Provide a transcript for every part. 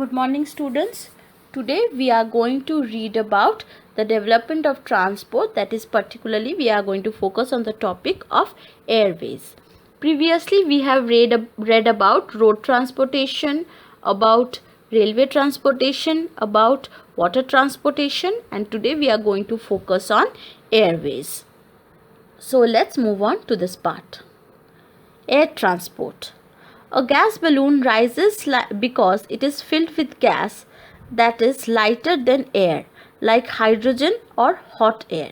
Good morning, students. Today we are going to read about the development of transport, that is particularly we are going to focus on the topic of airways. Previously we have read about road transportation, about railway transportation, about water transportation, and today we are going to focus on airways. So let's move on to this part. Air transport. A gas balloon rises because it is filled with gas that is lighter than air, like hydrogen or hot air.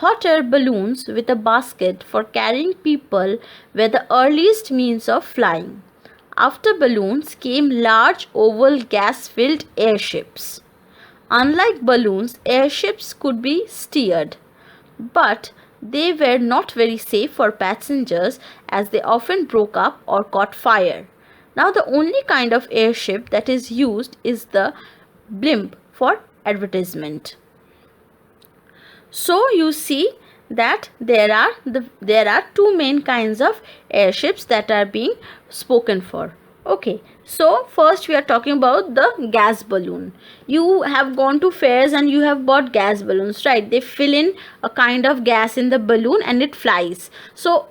Hot air balloons with a basket for carrying people were the earliest means of flying. After balloons came large oval gas-filled airships. Unlike balloons, airships could be steered, but they were not very safe for passengers as they often broke up or caught fire. Now the only kind of airship that is used is the blimp for advertisement. So you see that there are two main kinds of airships that are being spoken for. Okay, so first we are talking about the gas balloon. You have gone to fairs and you have bought gas balloons, right? They fill in a kind of gas in the balloon and it flies. So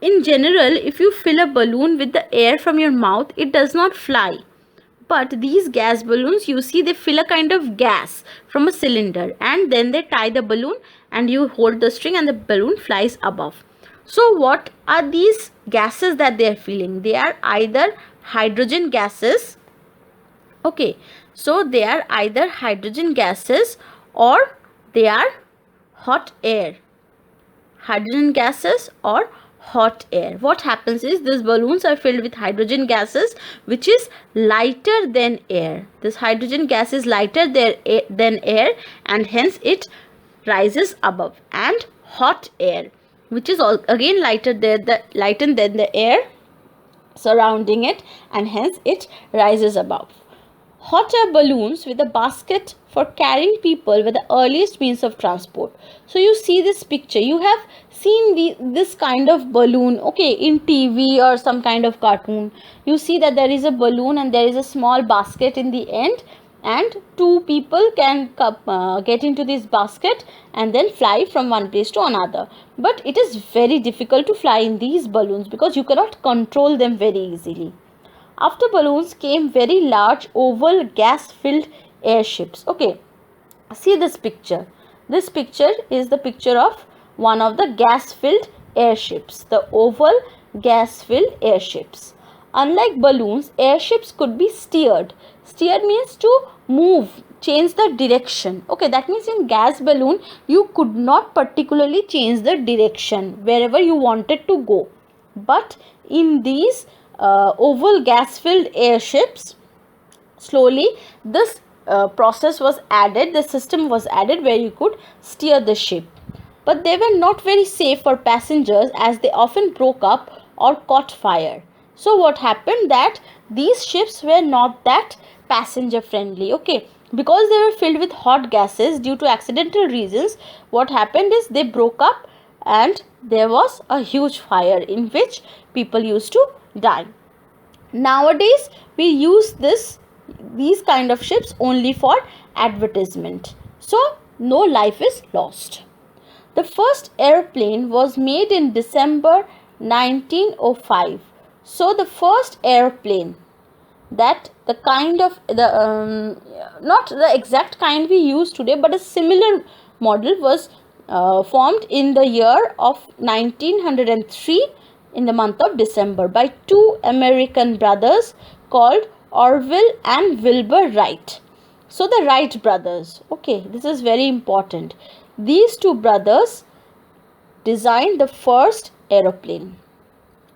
in general, if you fill a balloon with the air from your mouth, it does not fly. But these gas balloons, you see, they fill a kind of gas from a cylinder and then they tie the balloon and you hold the string and the balloon flies above. So what are these gases that they are filling? They are either hydrogen gases. Okay, so they are either hydrogen gases or they are hot air. Hydrogen gases or hot air. What happens is these balloons are filled with hydrogen gases which is lighter than air. This hydrogen gas is lighter than air and hence it rises above. And hot air, which is again lighter than the air surrounding it and hence it rises above. Hot air balloons with a basket for carrying people were the earliest means of transport. So you see this picture. You have seen this kind of balloon, okay, in TV or some kind of cartoon. You see that there is a balloon and there is a small basket in the end, and two people can get into this basket and then fly from one place to another. But it is very difficult to fly in these balloons because you cannot control them very easily. After balloons came very large oval gas-filled airships. Okay, see this picture. This picture is the picture of one of the gas-filled airships, the oval gas-filled airships. Unlike balloons, airships could be steered. Steered means to move, change the direction. Okay, that means in gas balloon, you could not particularly change the direction wherever you wanted to go. But in these oval gas-filled airships, slowly this process was added, the system was added where you could steer the ship. But they were not very safe for passengers as they often broke up or caught fire. So what happened that these ships were not that passenger friendly, okay, because they were filled with hot gases due to accidental reasons. What happened is they broke up and there was a huge fire in which people used to die. Nowadays we use these kind of ships only for advertisement, so no life is lost. The first airplane was made in December 1905. So the first airplane, that the kind of not the exact kind we use today, but a similar model was formed in the year of 1903 in the month of December by two American brothers called Orville and Wilbur Wright. So the Wright brothers, okay, this is very important. These two brothers designed the first aeroplane.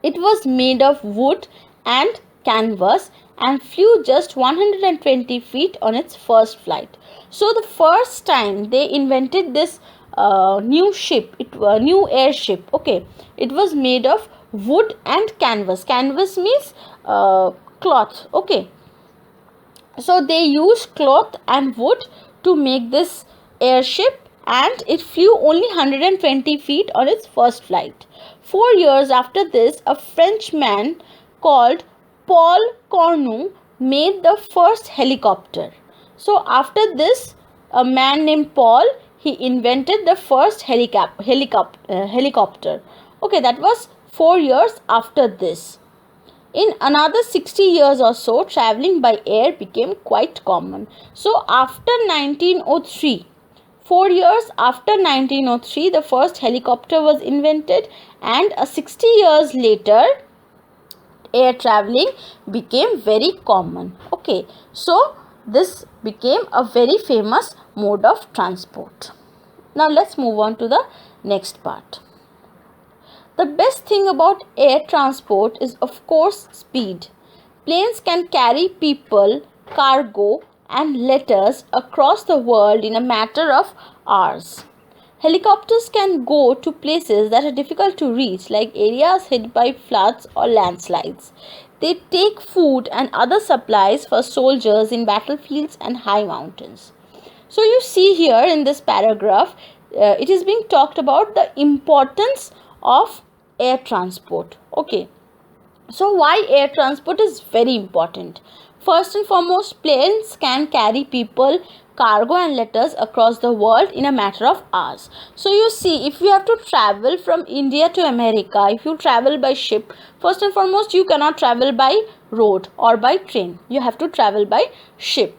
It was made of wood and canvas and flew just 120 feet on its first flight. So the first time they invented this new airship, okay, it was made of wood and canvas. Canvas means cloth, okay. So they used cloth and wood to make this airship and it flew only 120 feet on its first flight. 4 years after this, a Frenchman called Paul Cornu made the first helicopter. So after this, a man named Paul, he invented the first helicopter. Okay, that was 4 years after this. In another 60 years or so, traveling by air became quite common. So after 1903, 4 years after 1903, the first helicopter was invented, and 60 years later, air traveling became very common. Okay, so this became a very famous mode of transport. Now let's move on to the next part. The best thing about air transport is, of course, speed. Planes can carry people, cargo, and letters across the world in a matter of hours. Helicopters can go to places that are difficult to reach, like areas hit by floods or landslides. They take food and other supplies for soldiers in battlefields and high mountains. So you see here in this paragraph, it is being talked about the importance of air transport. Okay, so why air transport is very important? First and foremost, planes can carry people, cargo, and letters across the world in a matter of hours. So you see, if you have to travel from India to America, if you travel by ship, first and foremost, you cannot travel by road or by train. You have to travel by ship.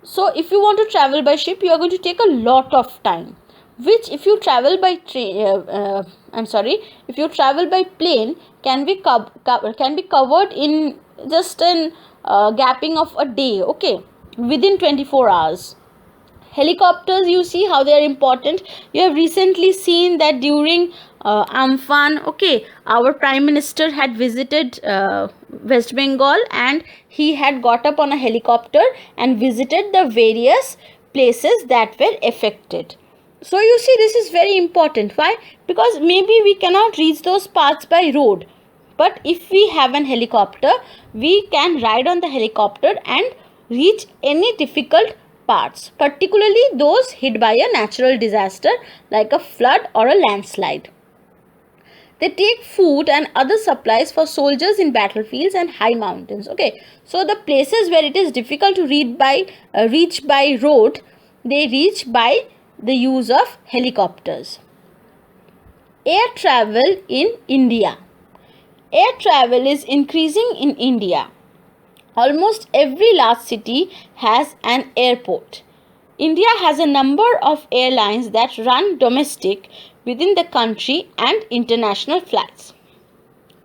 So if you want to travel by ship, you are going to take a lot of time, which if you travel by if you travel by plane, can be covered in just an gapping of a day. Okay, within 24 hours. Helicopters, you see how they are important. You have recently seen that during Amphan, okay, our Prime Minister had visited West Bengal, and he had got up on a helicopter and visited the various places that were affected. So you see, this is very important. Why? Because maybe we cannot reach those parts by road, but if we have an helicopter, we can ride on the helicopter and reach any difficult parts, particularly those hit by a natural disaster like a flood or a landslide. They take food and other supplies for soldiers in battlefields and high mountains. Okay, so the places where it is difficult to reach by road, they reach by the use of helicopters. Air travel in India. Air travel is increasing in India. Almost every large city has an airport. India has a number of airlines that run domestic within the country and international flights.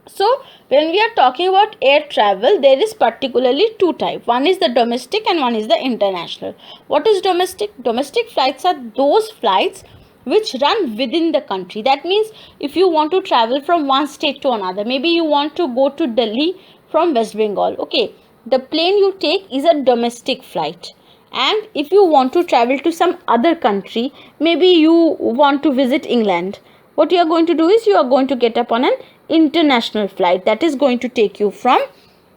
So, when we are talking about air travel, there is particularly two types. One is the domestic and one is the international. What is domestic? Domestic flights are those flights which run within the country. That means if you want to travel from one state to another, maybe you want to go to Delhi from West Bengal. Okay, the plane you take is a domestic flight. And if you want to travel to some other country, maybe you want to visit England, what you are going to do is you are going to get up on an international flight that is going to take you from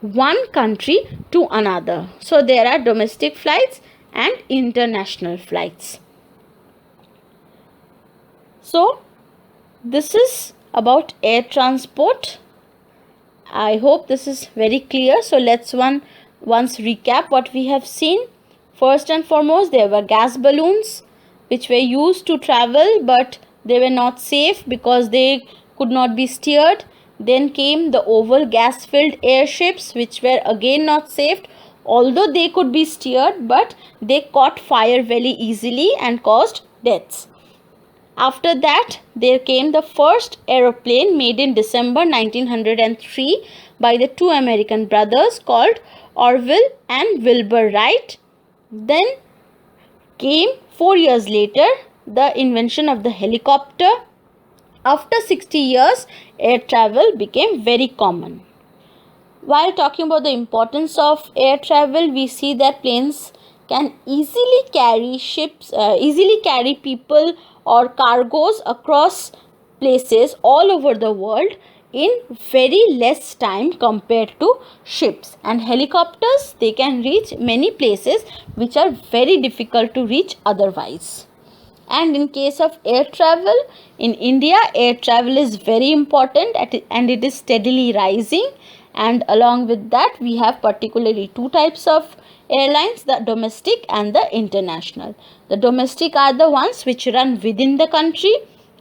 one country to another. So there are domestic flights and international flights. So this is about air transport. I hope this is very clear. So let's once recap what we have seen. First and foremost, there were gas balloons which were used to travel, but they were not safe because they could not be steered. Then came the oval gas-filled airships, which were again not safe, although they could be steered, but they caught fire very easily and caused deaths. After that, there came the first aeroplane made in December 1903 by the two American brothers called Orville and Wilbur Wright. Then came 4 years later the invention of the helicopter. After 60 years, air travel became very common. While talking about the importance of air travel, we see that planes can easily carry people or cargoes across places all over the world in very less time compared to ships. And helicopters, they can reach many places which are very difficult to reach otherwise. And in case of air travel, in India, air travel is very important and it is steadily rising. and along with that we have particularly two types of airlines, the domestic and the international. The domestic are the ones which run within the country,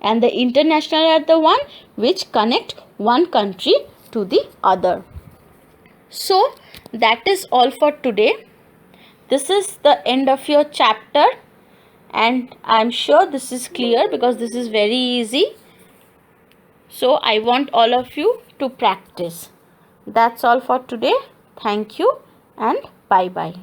and the international are the one which connect one country to the other. So that is all for today. This is the end of your chapter, and I am sure this is clear because this is very easy. So I want all of you to practice. That's all for today. Thank you and bye bye.